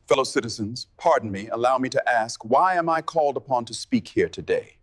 Fellow citizens, pardon me, allow me to ask, why am I called upon to speak here today?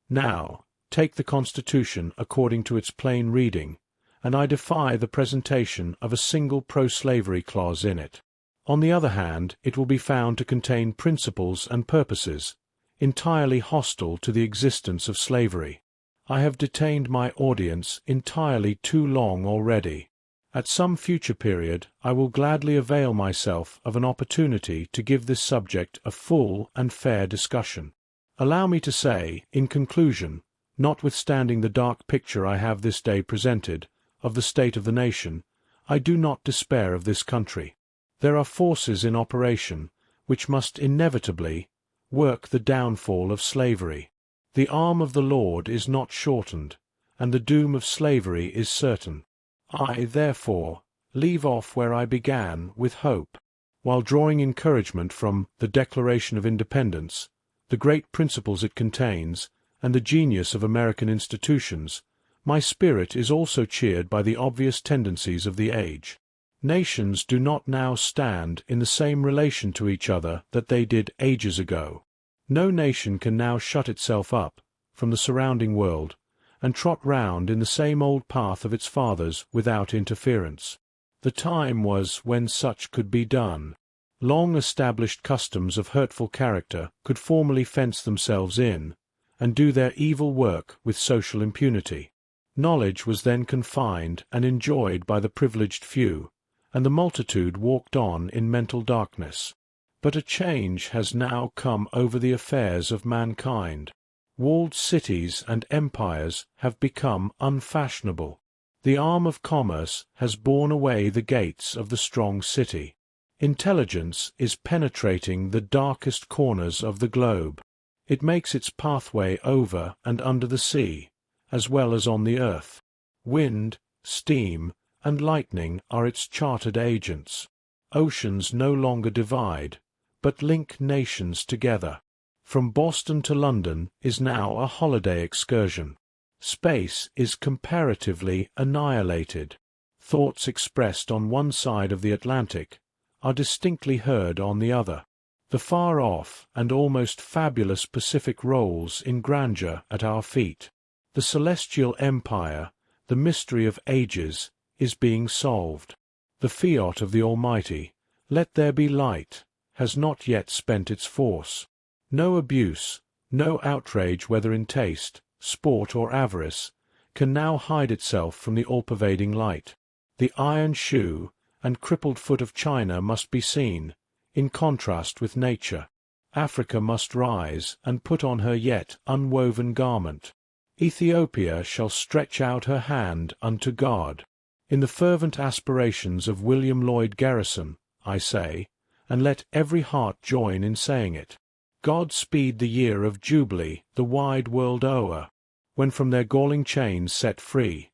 Now, take the Constitution according to its plain reading, and I defy the presentation of a single pro-slavery clause in it. On the other hand, it will be found to contain principles and purposes entirely hostile to the existence of slavery. I have detained my audience entirely too long already. At some future period, I will gladly avail myself of an opportunity to give this subject a full and fair discussion. Allow me to say, in conclusion, notwithstanding the dark picture I have this day presented of the state of the nation, I do not despair of this country. There are forces in operation which must inevitably work the downfall of slavery. The arm of the Lord is not shortened, and the doom of slavery is certain. I, therefore, leave off where I began with hope, while drawing encouragement from the Declaration of Independence, the great principles it contains, and the genius of American institutions. My spirit is also cheered by the obvious tendencies of the age. Nations do not now stand in the same relation to each other that they did ages ago. No nation can now shut itself up from the surrounding world and trot round in the same old path of its fathers without interference. The time was when such could be done. Long-established customs of hurtful character could formally fence themselves in, and do their evil work with social impunity. Knowledge was then confined and enjoyed by the privileged few, and the multitude walked on in mental darkness. But a change has now come over the affairs of mankind. Walled cities and empires have become unfashionable. The arm of commerce has borne away the gates of the strong city. Intelligence is penetrating the darkest corners of the globe. It makes its pathway over and under the sea, as well as on the earth. Wind, steam, and lightning are its chartered agents. Oceans no longer divide, but link nations together. From Boston to London is now a holiday excursion. Space is comparatively annihilated. Thoughts expressed on one side of the Atlantic are distinctly heard on the other. The far-off and almost fabulous Pacific rolls in grandeur at our feet. The celestial empire, the mystery of ages, is being solved. The fiat of the Almighty, "Let there be light," has not yet spent its force. No abuse, no outrage whether in taste, sport or avarice, can now hide itself from the all-pervading light. The iron shoe and crippled foot of China must be seen, in contrast with nature. Africa must rise and put on her yet unwoven garment. Ethiopia shall stretch out her hand unto God. In the fervent aspirations of William Lloyd Garrison, I say, and let every heart join in saying it, God speed the year of Jubilee the wide world o'er, when from their galling chains set free,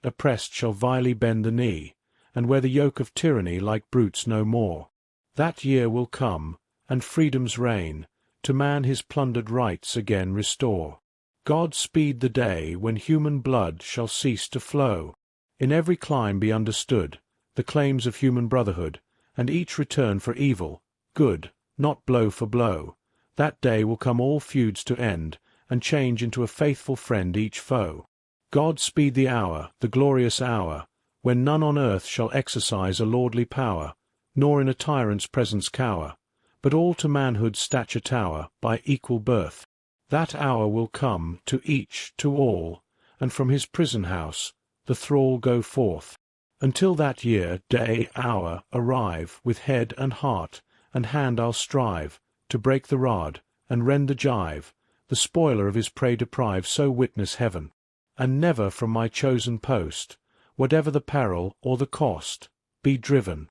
oppressed shall vilely bend the knee, and wear the yoke of tyranny like brutes no more. That year will come, and freedom's reign, to man his plundered rights again restore. God speed the day when human blood shall cease to flow. In every clime be understood the claims of human brotherhood, and each return for evil, good, not blow for blow. That day will come all feuds to end, and change into a faithful friend each foe. God speed the hour, the glorious hour, when none on earth shall exercise a lordly power, nor in a tyrant's presence cower, but all to manhood's stature tower by equal birth. That hour will come to each, to all, and from his prison house the thrall go forth. Until that year, day, hour, arrive, with head and heart and hand I'll strive to break the rod and rend the gyve, the spoiler of his prey deprive, so witness heaven. And never from my chosen post, whatever the peril or the cost, be driven.